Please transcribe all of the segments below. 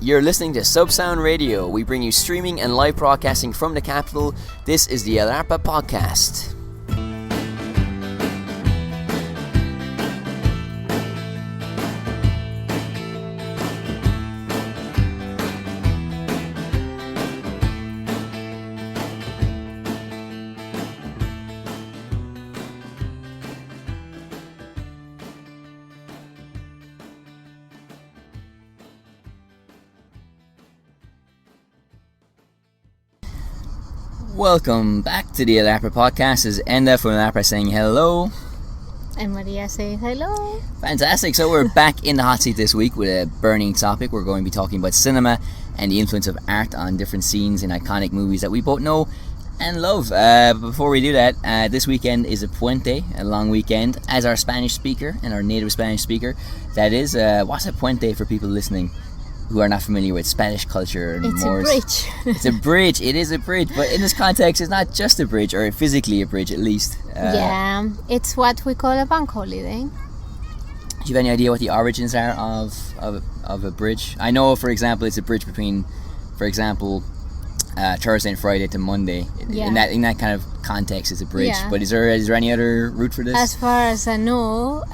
You're listening to Subsound Radio. We bring you streaming and live broadcasting from the capital. This is the Alarpa Podcast. Welcome back to the Alarpa Podcast. This is Enda from Alarpa saying hello. And Maria saying hello. Fantastic. So we're back in the hot seat this week with a burning topic. We're going to be talking about cinema and the influence of art on different scenes in iconic movies that we both know and love. But before we do that, this weekend is a puente, a long weekend. As our Spanish speaker and our native Spanish speaker, that is, what's a puente for people listening who are not familiar with Spanish culture and It's more? a bridge. It's a bridge. It is a bridge, but in this context, it's not just a bridge, or physically a bridge, at least. Yeah, it's what we call a bank holiday. Do you have any idea what the origins are of a bridge? I know, for example, it's a bridge between, for example, Thursday and Friday to Monday. Yeah. In that kind of context, it's a bridge. Yeah. But is there any other route for this? As far as I know,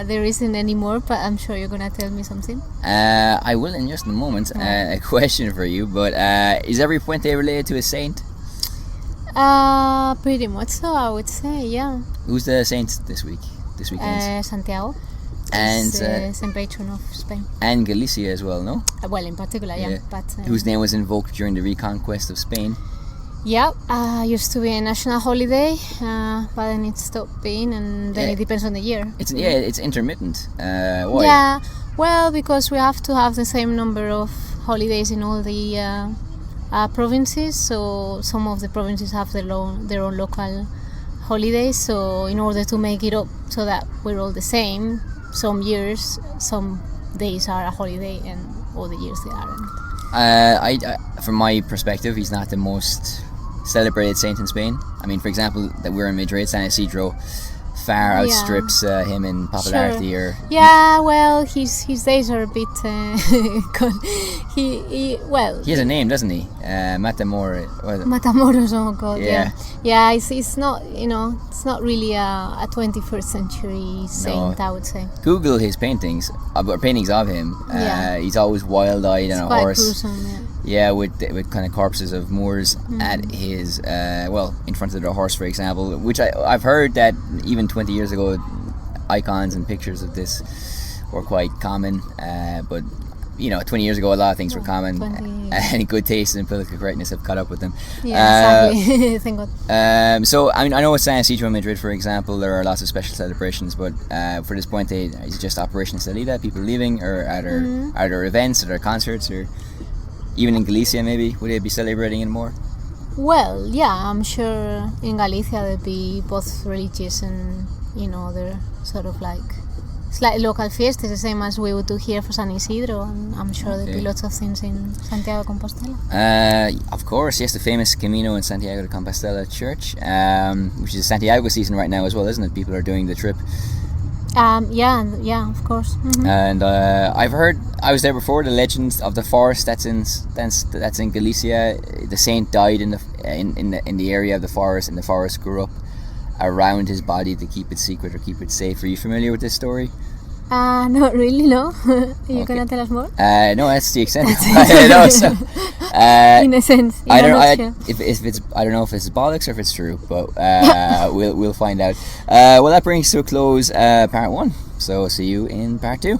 there isn't anymore, but I'm sure you're gonna tell me something. I will in just a moment. A question for you, but is every puente related to a saint? Pretty much so, I would say, yeah. Who's the saint this weekend? Santiago. And Saint Patron of Spain. And Galicia as well, no? Well, in particular, yeah. But whose name was invoked during the reconquest of Spain. Yeah, used to be a national holiday, but then it stopped being, and then it depends on the year. It's intermittent. Why? Yeah, well, because we have to have the same number of holidays in all the provinces, so some of the provinces have their own local holidays, so in order to make it up so that we're all the same, some years, some days are a holiday and other years they aren't. I from my perspective, he's not the most celebrated saint in Spain. I mean, for example, that we're in Madrid, San Isidro far outstrips him in popularity. Sure. Yeah, well, his days are a bit he has a name, doesn't he? Matamoros. Oh God, yeah. It's not, it's not really a 21st century saint, no. I would say. Google his paintings of him. He's always wild-eyed on a horse. Gruesome, yeah, with kind of corpses of Moors at his in front of the horse, for example. Which I've heard that even 20 years ago, icons and pictures of this were quite common. But 20 years ago, a lot of things were common. And good taste and political correctness have caught up with them. Yeah, sadly. Thank God. So, I mean, I know at San Isidro in Madrid, for example, there are lots of special celebrations, but for this point, is it just Operation Salida, people leaving, or are there events, are there concerts, or even in Galicia, maybe, would they be celebrating it more? Well, yeah, I'm sure in Galicia there'll be both religious and, other sort of like slightly local fiestas, the same as we would do here for San Isidro, and I'm sure there'll be lots of things in Santiago de Compostela. Of course, yes, the famous Camino in Santiago de Compostela Church, which is Santiago season right now as well, isn't it? People are doing the trip. Yeah, of course. Mm-hmm. And I've heard, I was there before, the legend of the forest that's in Galicia. The saint died in the area of the forest, and the forest grew up around his body to keep it secret or keep it safe. Are you familiar with this story? Not really, no. Are you gonna tell us more? No, that's the extent. In a sense. I don't know if it's bollocks or if it's true, but we'll find out. Well, that brings to a close part 1. So see you in part 2.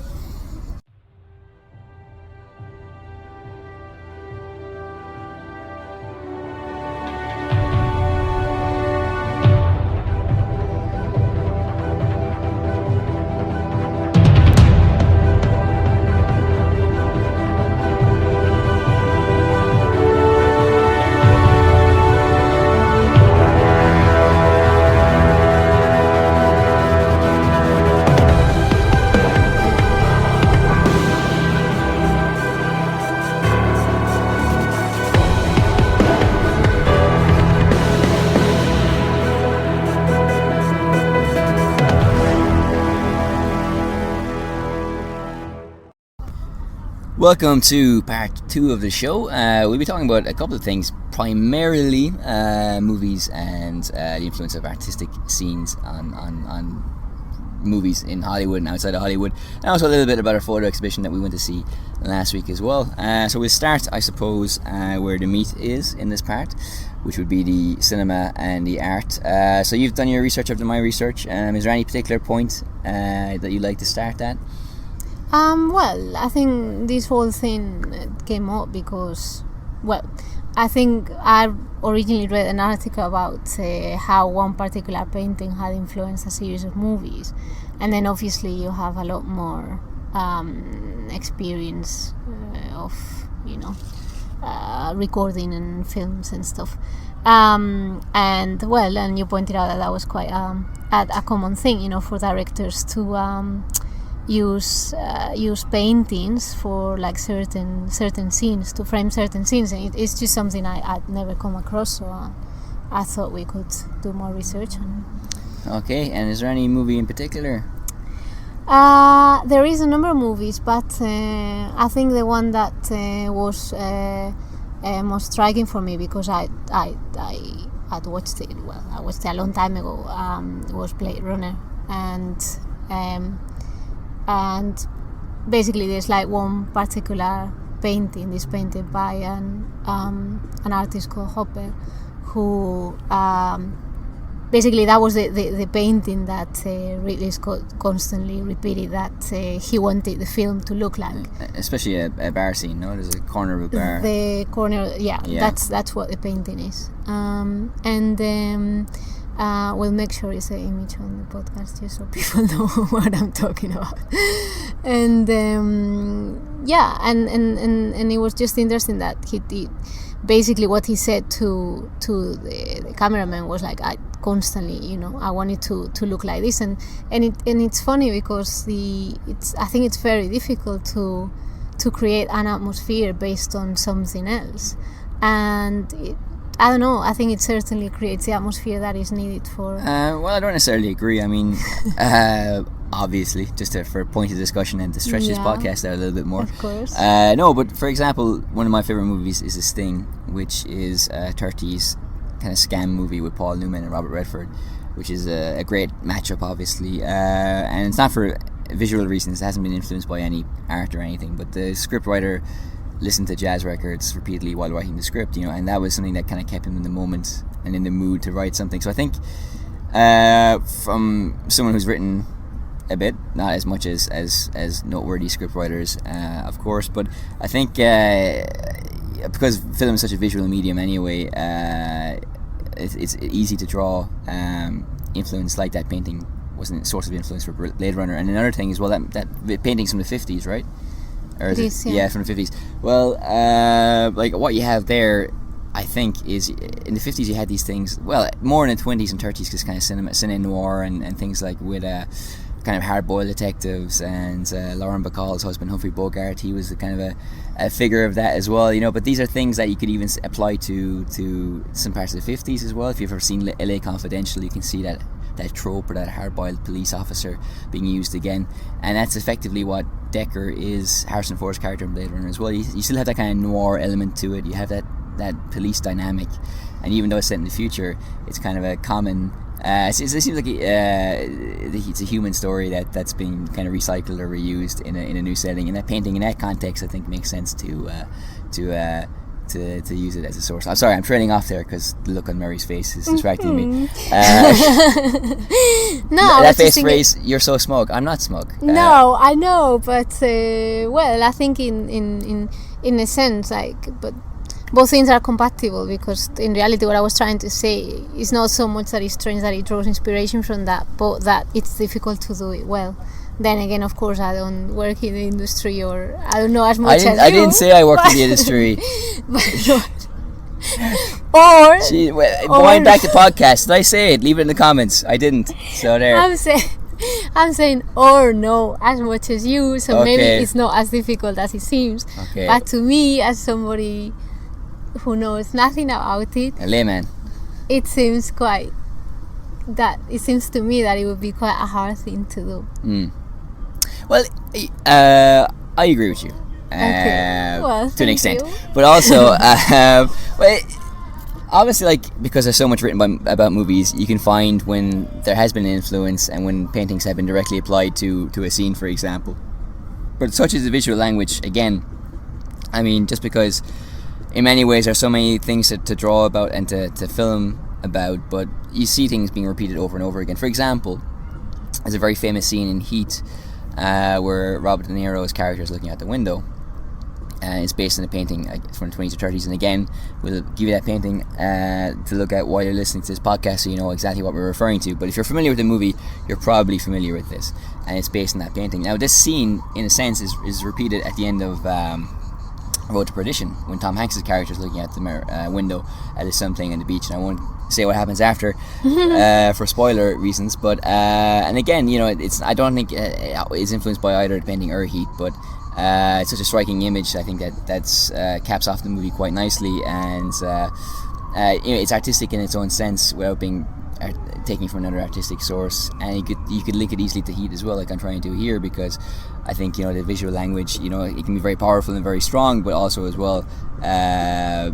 Welcome to part 2 of the show. We'll be talking about a couple of things, primarily movies and the influence of artistic scenes on movies in Hollywood and outside of Hollywood, and also a little bit about our photo exhibition that we went to see last week as well. So we'll start, I suppose, where the meat is in this part, which would be the cinema and the art. So you've done your research, I've done my research. Is there any particular point that you'd like to start at? Well, I think this whole thing came up because, I think I originally read an article about how one particular painting had influenced a series of movies, and then obviously you have a lot more experience of, recording and films and stuff. And you pointed out that was quite a common thing, for directors to use paintings for like certain scenes, to frame certain scenes, and it's just something I'd never come across, so I thought we could do more research on it. Okay, and is there any movie in particular? There is a number of movies, but I think the one that was most striking for me, because I'd watched it, I watched it a long time ago, was Blade Runner, and basically there's like one particular painting, this painted by an artist called Hopper, who basically that was the painting that Ridley Scott constantly repeated that he wanted the film to look like. Especially a bar scene, no? There's a corner of a bar. The corner, yeah. That's what the painting is. We'll make sure it's an image on the podcast just so people know what I'm talking about. And and it was just interesting that he basically what he said to the cameraman was like, I constantly, I wanted to look like this, and it's funny because I think it's very difficult to create an atmosphere based on something else, and I don't know, I think it certainly creates the atmosphere that is needed for... well, I don't necessarily agree. I mean, obviously, just for a point of discussion and to stretch this podcast out a little bit more. Of course. No, but for example, one of my favourite movies is The Sting, which is a 30s kind of scam movie with Paul Newman and Robert Redford, which is a great matchup, obviously. And it's not for visual reasons. It hasn't been influenced by any art or anything, but the scriptwriter listened to jazz records repeatedly while writing the script, and that was something that kind of kept him in the moment and in the mood to write something. So I think from someone who's written a bit, not as much as noteworthy scriptwriters, of course, but I think because film is such a visual medium anyway, it's easy to draw influence like that painting was a source of influence for Blade Runner. And another thing is, well, that painting's from the 50s, right? Or is it? Yeah, from the 50s. Well, like what you have there, I think, is in the 50s you had these things, well, more in the 20s and 30s, because kind of cinema noir and things like with kind of hard-boiled detectives, and Lauren Bacall's husband, Humphrey Bogart, he was the kind of a figure of that as well, but these are things that you could even apply to some parts of the 50s as well. If you've ever seen LA Confidential, you can see that trope, or that hard-boiled police officer being used again, and that's effectively what Deckard is, Harrison Ford's character in Blade Runner as well. You still have that kind of noir element to it. You have that police dynamic, and even though it's set in the future, it's kind of a common it seems like it's a human story that's been kind of recycled or reused in a new setting, and that painting in that context I think makes sense to use it as a source. I'm sorry, I'm trailing off there because the look on Murray's face is distracting me. No, that face phrase, you're so smug. I'm not smug. No, I know, but I think in a sense, but both things are compatible, because in reality what I was trying to say is not so much that it's strange that it draws inspiration from that, but that it's difficult to do it well. Then again, of course, I don't work in the industry, or I don't know as much as you. I didn't say I work in the industry. Going back to podcast, did I say it? Leave it in the comments. I didn't. So there. I'm saying or no as much as you, so maybe it's not as difficult as it seems. Okay. But to me, as somebody who knows nothing about it, a layman, it seems to me that it would be quite a hard thing to do. Well, I agree with you. Okay. Well, to an extent. you. But also, well, obviously, like, because there's so much written about movies, you can find when there has been an influence and when paintings have been directly applied to a scene, for example. But such is the visual language, again, I mean, just because in many ways there's so many things to draw about and to film about, but you see things being repeated over and over again. For example, there's a very famous scene in Heat where Robert De Niro's character is looking out the window. It's based on a painting from the 20s or 30s, and again, we'll give you that painting to look at while you're listening to this podcast, so you know exactly what we're referring to. But if you're familiar with the movie, you're probably familiar with this, and it's based on that painting. Now, this scene, in a sense, is repeated at the end of Road to Perdition, when Tom Hanks' character is looking at the window at his son playing on the beach, and I won't say what happens after for spoiler reasons, but and again, you know, it's I don't think it's influenced by either the painting or Heat, but it's such a striking image. I think that's caps off the movie quite nicely, and you know, it's artistic in its own sense without being taking from another artistic source, and you could link it easily to Heat as well, like I'm trying to here, because I think, you know, the visual language, you know, it can be very powerful and very strong, but also as well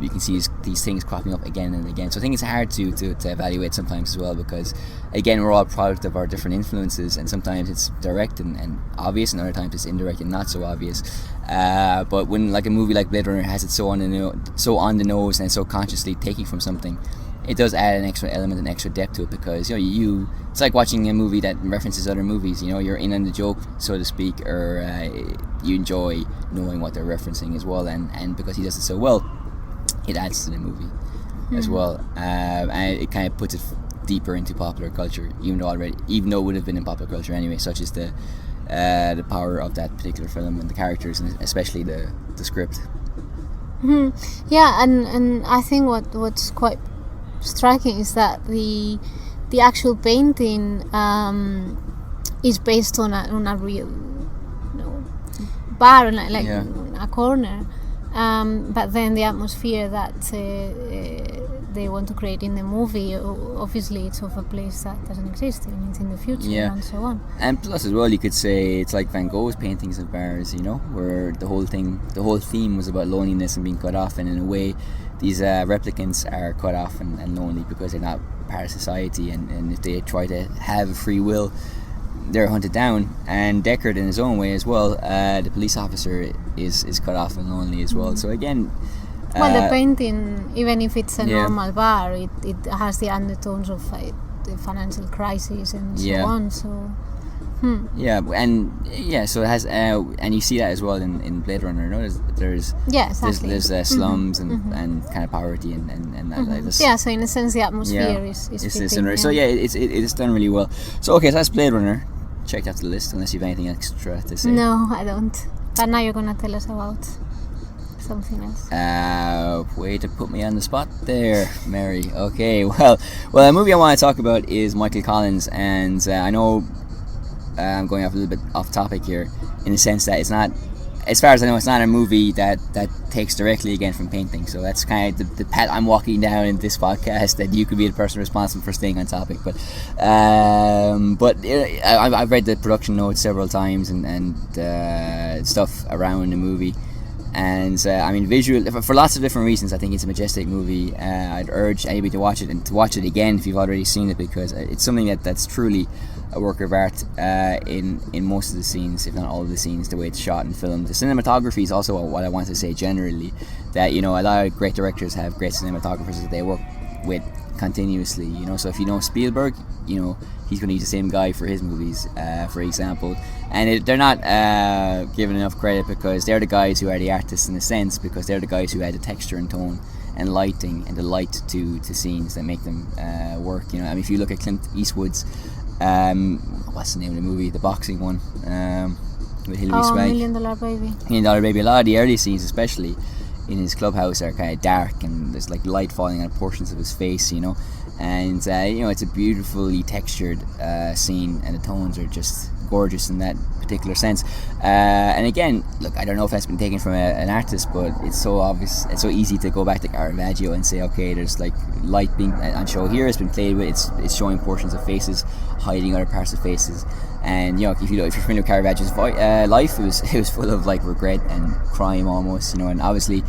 you can see these things cropping up again and again. So I think it's hard to evaluate sometimes as well, because again, we're all a product of our different influences, and sometimes it's direct and obvious, and other times it's indirect and not so obvious. But when like a movie like Blade Runner has it so on the nose and so consciously taking from something, it does add an extra element and extra depth to it, because you know, it's like watching a movie that references other movies. You know, you're in on the joke, so to speak, or you enjoy knowing what they're referencing as well, and because he does it so well, it adds to the movie as well, and it kind of puts it deeper into popular culture, even though it would have been in popular culture anyway, such as the power of that particular film and the characters, and especially the script. Yeah, and I think what's quite striking is that the actual painting is based on a real, you know, bar, like a corner, but then the atmosphere that they want to create in the movie, obviously it's of a place that doesn't exist, and it's in the future, and so on. And plus as well, you could say it's like Van Gogh's paintings of bars, you know, where the whole theme was about loneliness and being cut off, and in a way these replicants are cut off and lonely because they're not part of society, and if they try to have free will, they're hunted down. And Deckard, in his own way as well, the police officer is cut off and lonely as well. So again, the painting, even if it's a normal bar, it has the undertones of the financial crisis and so on. So so it has, and you see that as well in Blade Runner. No, there's slums and kind of poverty and that. Like this. Yeah, so in a sense, the atmosphere is fitting, similar. So it is done really well. So okay, so that's Blade Runner. Check that to the list, unless you have anything extra to say. No, I don't. But now you're gonna tell us about something else. Way to put me on the spot there, Mary. Okay, well, the movie I want to talk about is Michael Collins, and I know I'm going off a little bit off topic here, in the sense that it's not, as far as I know, it's not a movie that takes directly again from painting. So that's kind of the path I'm walking down in this podcast, that you could be the person responsible for staying on topic. But I've read the production notes several times and stuff around the movie. And I mean, visual, for lots of different reasons, I think it's a majestic movie. I'd urge anybody to watch it, and to watch it again if you've already seen it, because it's something that's truly a work of art in most of the scenes, if not all of the scenes, the way it's shot and filmed. The cinematography is also what I want to say generally, that, you know, a lot of great directors have great cinematographers that they work with continuously, you know. So if you know Spielberg, you know, he's going to use the same guy for his movies, for example, and they're not given enough credit, because they're the guys who are the artists in a sense, because they're the guys who add the texture and tone and lighting and the light to scenes that make them work, you know. I mean, if you look at Clint Eastwood's what's the name of the movie, the boxing one, with Hilary Swank, $1 Million Baby. $1 Million Baby. A lot of the early scenes, especially in his clubhouse, are kind of dark, and there's like light falling on portions of his face, you know. And you know, it's a beautifully textured scene, and the tones are just gorgeous in that particular sense. And again, look, I don't know if that's been taken from an artist, but it's so obvious, it's so easy to go back to Caravaggio and say, okay, there's like light being on show here, it's been played with, it's showing portions of faces, hiding other parts of faces, And if you're familiar with Caravaggio's life, it was full of like regret and crime almost, and obviously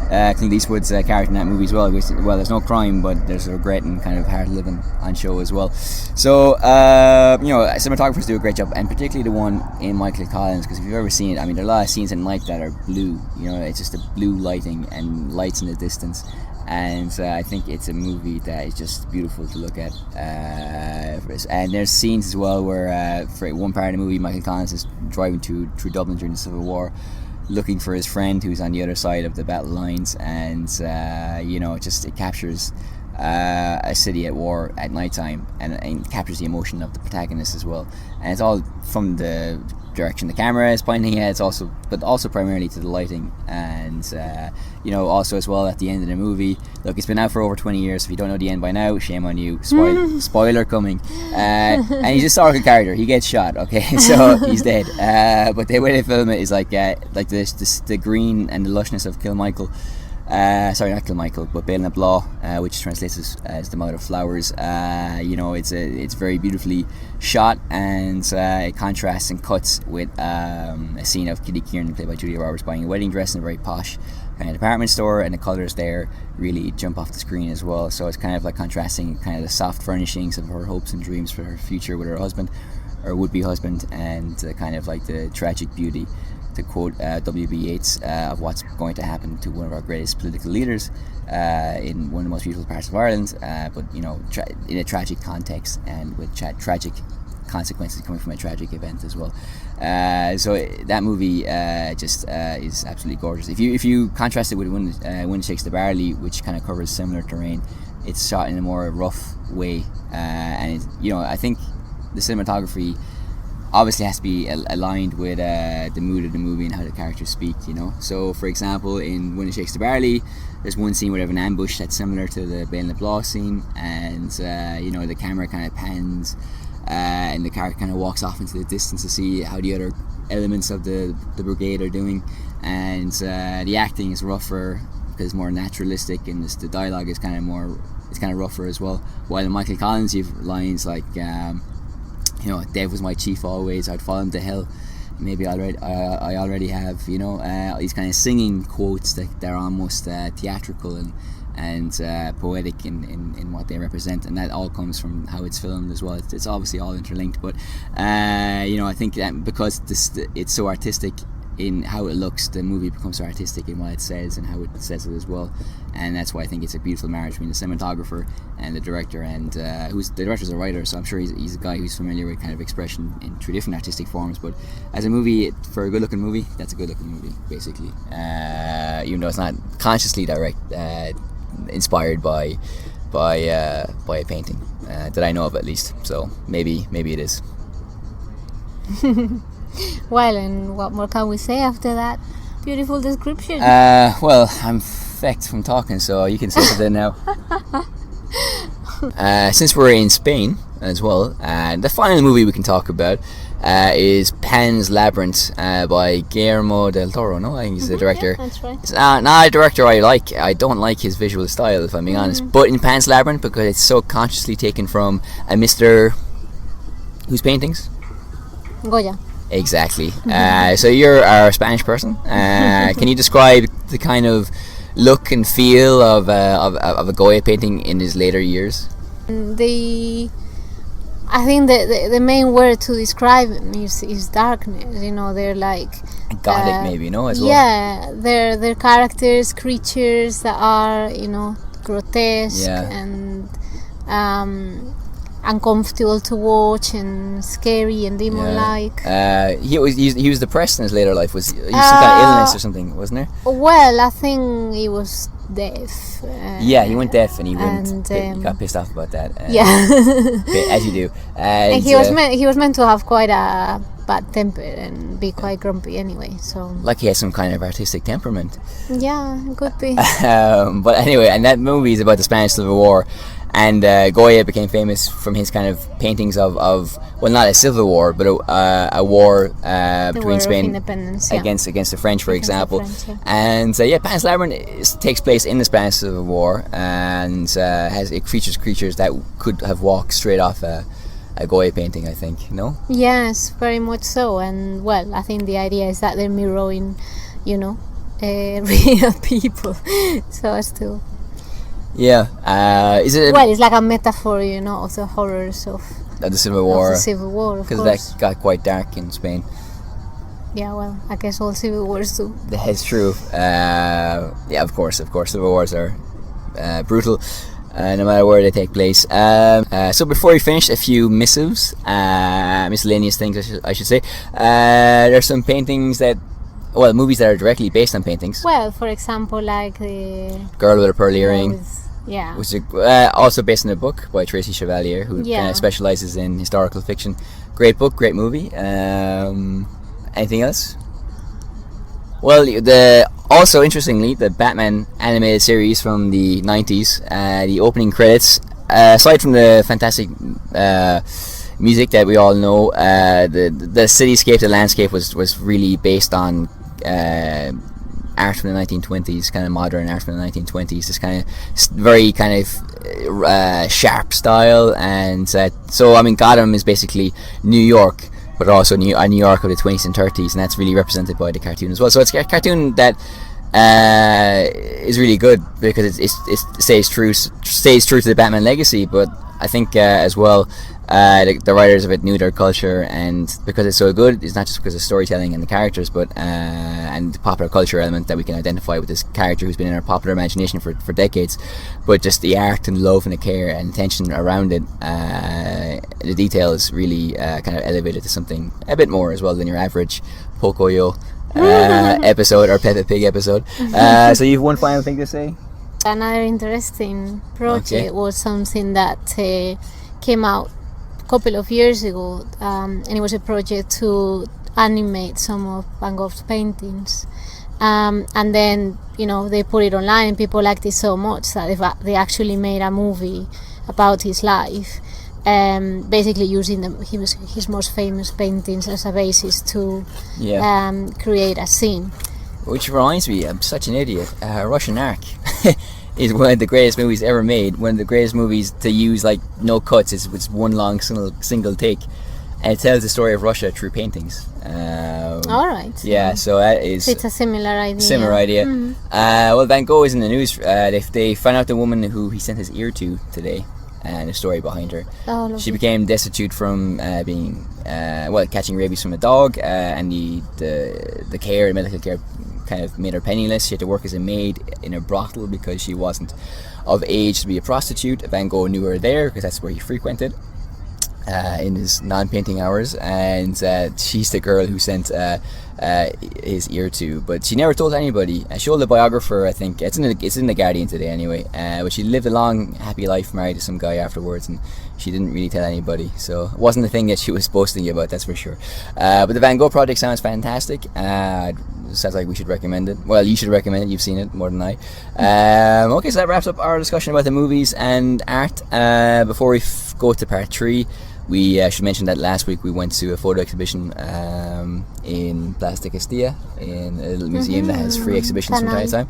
Clint Eastwood's character in that movie as well. There's no crime, but there's regret and kind of hard living on show as well. So cinematographers do a great job, and particularly the one in Michael Collins, because if you've ever seen it, I mean, there are a lot of scenes in night that are blue. It's just a blue lighting and lights in the distance. And I think it's a movie that is just beautiful to look at. And there's scenes as well where, for one part of the movie, Michael Collins is driving through Dublin during the Civil War, looking for his friend who's on the other side of the battle lines, and it captures a city at war at nighttime, and captures the emotion of the protagonist as well. And it's all from the direction the camera is pointing at, but also primarily to the lighting, and also as well at the end of the movie. Look, it's been out for over 20 years. If you don't know the end by now, shame on you. Spoiler coming. And he's a historical character. He gets shot. Okay, so he's dead. But the way they film it is like the green and the lushness of Kilmichael. Sorry, not Kilmichael, but Bale na Blá, which translates as the Mother of Flowers. It's very beautifully shot, and it contrasts and cuts with a scene of Kitty Kieran, played by Julia Roberts, buying a wedding dress in a very posh kind of department store, and the colours there really jump off the screen as well. So it's kind of like contrasting kind of the soft furnishings of her hopes and dreams for her future with her husband, or would-be husband, and kind of like the tragic beauty, to quote W.B. Yeats, of what's going to happen to one of our greatest political leaders in one of the most beautiful parts of Ireland, but in a tragic context, and with tragic consequences coming from a tragic event as well. So that movie just is absolutely gorgeous. If you contrast it with Wind Shakes the Barley, which kind of covers similar terrain, it's shot in a more rough way, and I think the cinematography obviously has to be aligned with the mood of the movie and how the characters speak. So for example, in When It Shakes the Barley, there's one scene where they have an ambush that's similar to the Bale na Blá scene, and the camera kind of pans, and the character kind of walks off into the distance to see how the other elements of the brigade are doing, and the acting is rougher because it's more naturalistic, and the dialogue is kind of rougher as well. While in Michael Collins, you've lines like Dev was my chief always, I'd follow him to hell, maybe I already have, these kind of singing quotes that they're almost theatrical and poetic in what they represent, and that all comes from how it's filmed as well. It's obviously all interlinked, but I think that because it's so artistic in how it looks, the movie becomes so artistic in what it says and how it says it as well. And that's why I think it's a beautiful marriage between the cinematographer and the director, and the director's a writer, so I'm sure he's a guy who's familiar with kind of expression in three different artistic forms. But as a movie, for a good looking movie, that's a good looking movie basically, even though it's not consciously inspired by a painting that I know of, at least. So maybe it is. Well, and what more can we say after that beautiful description? Well, I'm fecked from talking, so you can say something now. Since we're in Spain as well, the final movie we can talk about is Pan's Labyrinth by Guillermo del Toro. No, I think he's the director. Yeah, that's right. It's not a director I like. I don't like his visual style, if I'm being honest. But in Pan's Labyrinth, because it's so consciously taken from a Mr. whose paintings? Goya. Exactly. So you're a Spanish person. Can you describe the kind of look and feel of a Goya painting in his later years? I think the main word to describe them is darkness. They're like gothic, maybe, as well. Yeah, they're characters, creatures that are grotesque and uncomfortable to watch and scary and demon-like. He was depressed in his later life. Was he some kind of illness or something, wasn't there? Well, I think he was deaf. He went deaf, and he got pissed off about that. As you do. And he was meant to have quite a bad temper and be quite grumpy anyway. So like he has some kind of artistic temperament. Yeah, it could be. But anyway, and that movie is about the Spanish Civil War. And Goya became famous from his kind of paintings of well, not a civil war, but a war between Spain against the French, for example. And Pan's Labyrinth takes place in the Spanish Civil War, and it features creatures that could have walked straight off a a Goya painting, I think. No? Yes, very much so. And well, I think the idea is that they're mirroring, real people. So as to is it well, it's like a metaphor, of the horrors of the Civil War? the Civil War, of Because course. that got quite dark in Spain. Yeah, well, I guess all civil wars do. That's true. Of course, civil wars are brutal, no matter where they take place. So before we finish, a few missives, miscellaneous things, I should say. There's some paintings movies that are directly based on paintings. Well, for example, like the Girl with a Pearl Earring, yeah, which is also based on a book by Tracy Chevalier, who kind of specializes in historical fiction. Great book, great movie. Anything else? Well, also interestingly, the Batman animated series from the 90s, the opening credits, aside from the fantastic music that we all know, the cityscape, the landscape was really based on art from the 1920s, kind of modern art from the 1920s, this kind of very kind of sharp style. And so I mean, Gotham is basically New York, but also New York of the 20s and 30s, and that's really represented by the cartoon as well. So it's a cartoon that is really good because it stays true to the Batman legacy. But I think as well, the writers of it knew their culture, and because it's so good, it's not just because of storytelling and the characters, but and the popular culture element that we can identify with this character who's been in our popular imagination for decades, but just the art and love and the care and attention around it, the detail is really kind of elevated to something a bit more as well than your average Pocoyo episode or Peppa Pig episode. So you've one final thing to say? Another interesting project was something that came out a couple of years ago, and it was a project to animate some of Van Gogh's paintings, and then they put it online and people liked it so much that they actually made a movie about his life, basically using his most famous paintings as a basis to create a scene. Which reminds me, I'm such an idiot. Russian Ark is one of the greatest movies ever made. One of the greatest movies to use like no cuts. It's one long single take, and it tells the story of Russia through paintings. All right. Yeah, so that is. It's a similar idea. Similar idea. Mm-hmm. Well, Van Gogh is in the news. They found out the woman who he sent his ear to today, and the story behind her. Oh, she became destitute from catching rabies from a dog, and the care, medical care, kind of made her penniless. She had to work as a maid in a brothel because she wasn't of age to be a prostitute. Van Gogh knew her there because that's where he frequented in his non-painting hours, and she's the girl who sent his ear to, but she never told anybody. She told the biographer, I think it's in the Guardian today anyway, but she lived a long happy life married to some guy afterwards, and she didn't really tell anybody, so it wasn't the thing that she was boasting about, that's for sure. But the Van Gogh project sounds fantastic. Sounds like we should recommend it. Well, you should recommend it, you've seen it more than I. Okay, so that wraps up our discussion about the movies and art. Before we go to part 3, we should mention that last week we went to a photo exhibition in Plaza de Castilla, in a little museum that has free exhibitions from time to time.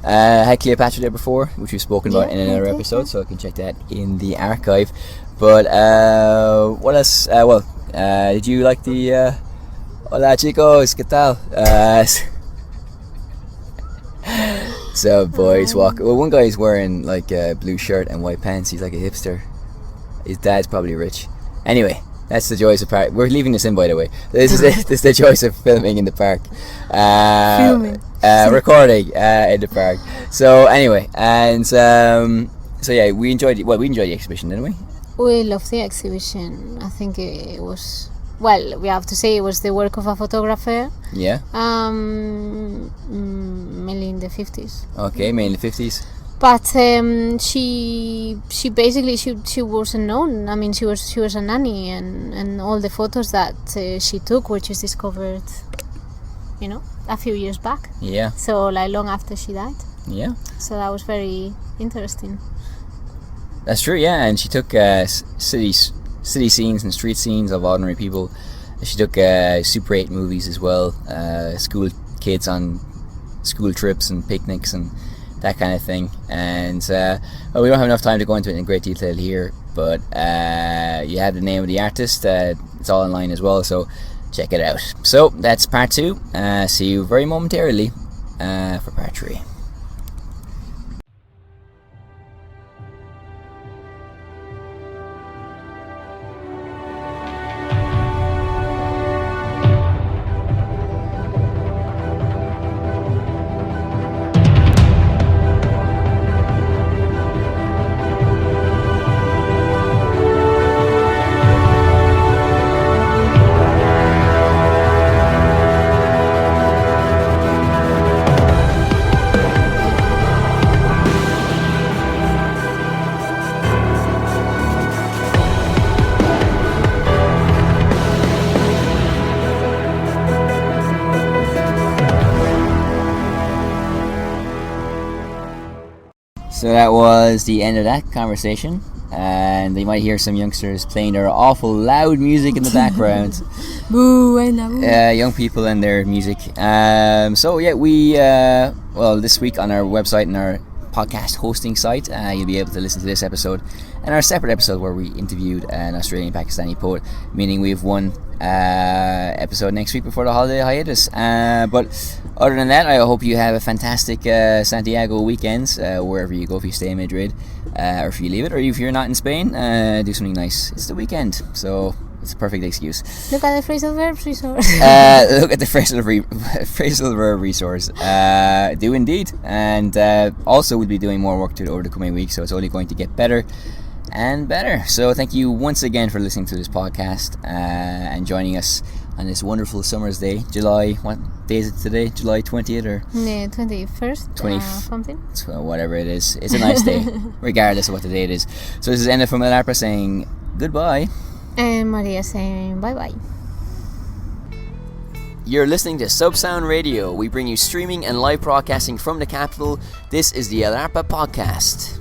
Had Cleopatra there before, which we've spoken about in another episode, so you can check that in the archive. But what else? Did you like the hola chicos, ¿qué tal? So boys walk. Well, one guy's wearing like a blue shirt and white pants. He's like a hipster. His dad's probably rich. Anyway, that's the joys of park. We're leaving this in, by the way. This is it. This is the joys of filming in the park. Recording in the park. So anyway, and so yeah, we enjoyed the exhibition, didn't we? We loved the exhibition. I think it was, well, we have to say it was the work of a photographer. Yeah. Mainly in the 50s. Okay, mainly in the 50s. But she basically she wasn't known. I mean, she was a nanny, and all the photos that she took were just discovered, a few years back. Yeah. So like long after she died. Yeah. So that was very interesting. That's true, yeah. And she took city scenes and street scenes of ordinary people. She took Super 8 movies as well, school kids on school trips and picnics and that kind of thing. And we don't have enough time to go into it in great detail here, but you have the name of the artist. It's all online as well, so check it out. So that's part 2. See you very momentarily for part 3. So that was the end of that conversation, and they might hear some youngsters playing their awful loud music in the background. Boo, I know. Young people and their music. So yeah, we this week on our website and our podcast hosting site, you'll be able to listen to this episode and our separate episode where we interviewed an Australian Pakistani poet, meaning we have one episode next week before the holiday hiatus. But other than that, I hope you have a fantastic Santiago weekend, wherever you go, if you stay in Madrid, or if you leave it, or if you're not in Spain, do something nice. It's the weekend, so it's a perfect excuse. Look at the phrasal verb resource. Look at the phrasal verb resource. Do indeed. And also we'll be doing more work to it over the coming weeks, so it's only going to get better and better. So thank you once again for listening to this podcast and joining us on this wonderful summer's day. July, what day is it today? July 20th or? Yeah, 21st, something. Whatever it is. It's a nice day, regardless of what the date is. So this is Enna from El Arpa saying goodbye. And Maria saying bye-bye. You're listening to Subsound Radio. We bring you streaming and live broadcasting from the capital. This is the El Arpa Podcast.